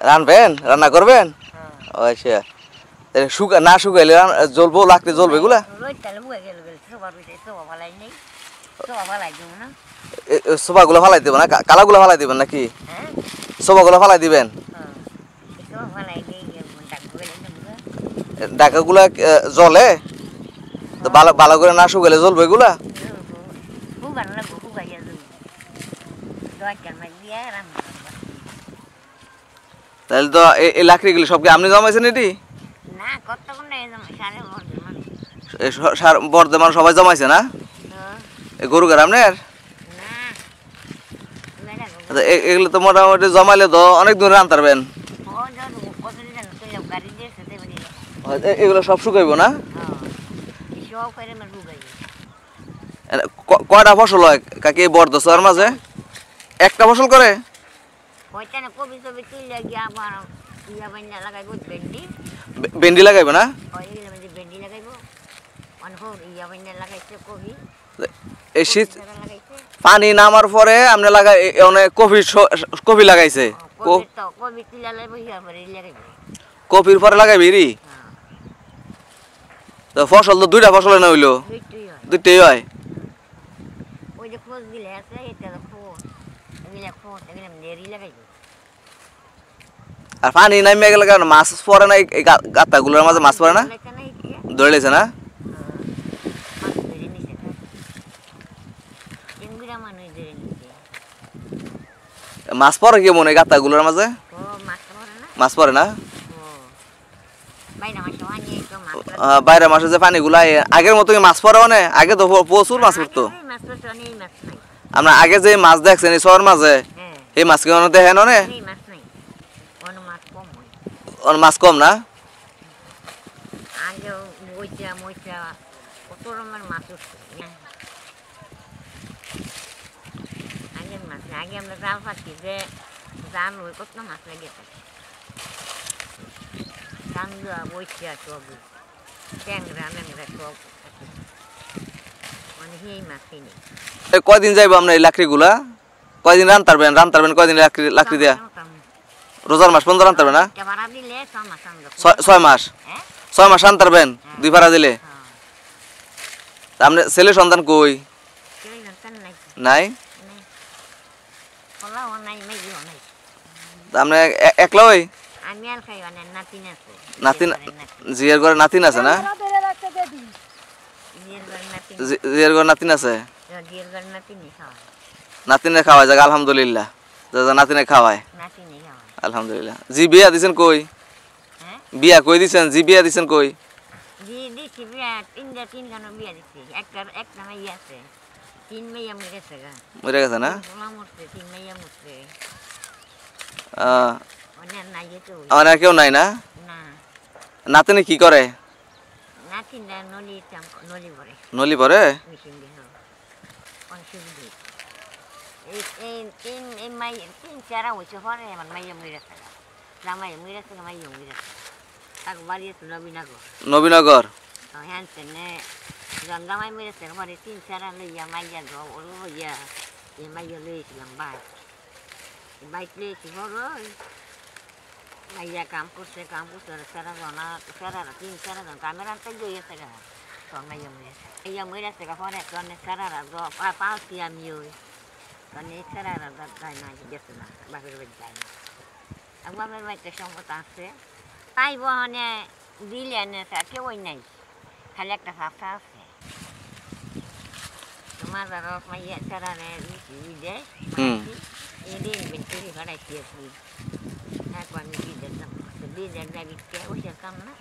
রানবেন রান্না করবেন আচ্ছা না শুকাইলে জ্বলবো লাকড়ি জ্বলবে এগুলা সোফা গুলো ফালাই দিবেন না কালা গুলো ফালাই দিবেন নাকি সোফা গুলো ফালাই দিবেন ডাকা গুলা জ্বলে তো ভালো করে না শুকাইলে জ্বলবে এগুলা তাহলে তো এই লাকড়িগুলি সবকে আপনি জমাইছেন এটি বর্ধমান সবাই জমাইছে না গরু গার আপনার এগুলো তো মোটামুটি জমাইলে তো অনেক দূরে আনতে পারবেন এগুলো সব শুকাইব না কয়টা ফসল হয় কাকি বর্ধসর মাঝে একটা ফসল করে ভেন্ডি লাগাইবে না এই শীত পানি নামার পরে আপনি লাগাই অনেক কপি লাগাইছে কপির পরে লাগাইবি রি তো ফসল তো দুইটা ফসল না হইলো দুইটাই হয় আর পানি নামে গেলে কারণ মাছ পড়ে না এই গাতাগুলোর মাঝে মাছ পড়ে না ধরে লেছে না মাছ পড়ে কি মনে গাতাগুলোর মাঝে মাছ পড়ে না বাইরে মাসে যে পানিগুলো আগের মতো মাছ পড়ে মানে আগে তো প্রচুর মাছ পড়তো আমরা আগে যে মাছ দেখছেন এই শহর মাঝে এই মাছ কি দেখেন মাছ কম না আগে আমরা জাল পাচ্ছি যে জাল ওই কত মাছ লাগে চান্দুয়া বইটা সব ট্যাংরা ম্যাংরা সব মানে সেই মাছই নেই কয়দিন যাইব আপনার এই লাকড়িগুলা কয়দিন রান্তারবেন কয়দিন লাকড়ি দেয়া রোজার মাস 15 রান্তারবেন না 6 মাস 6 মাস রান্তারবেন 2 ভাড়া দিলে আপনার ছেলে সন্তান কই নাই আপনি একলা ওই নাতিন জিয়ার ঘরে নাতিন আছে না জিয়ার ঘরে নাতিন আছে নাতিনে খাওয়ায় যাক আলহামদুলিল্লাহ নাতিনে খাওয়ায় আলহামদুলিল্লাহ জি বিয়া দিছেন কই বিয়া কই দিছেন জি বিয়া দিছেন কই মরে গেছে না আমার কেউ নাই না নাতিনে কি করে নলি পরে নবীনগর জামাই মেরেছে পরে 3-4 লইয়া মাইয়া লইয়া এই মাইয়া লইছিলাম বাইক লইছি বড় মাইয়া কাম করছে সারা জানা সারা 3-4 জন ক্যামেরা আনতে গিয়েছে গা তো মাইয়া মেরেছে পরে কারণে সারা পাঁচটি আমি ওই কারণে সারা যাই না গেছে না বাপের বাড়ি যায় না বাপের বাড়িতে সম্পদ আছে তাই বহনে দিলে কেউ নাই খালি একটা সাফা আছে তোমার বাবা মাইয়া সারা দেয় এদিন বেন্টুরি ভাড়াইছি একবার আমি দিয়ে দিলাম দিয়ে দেয় ওই কাম না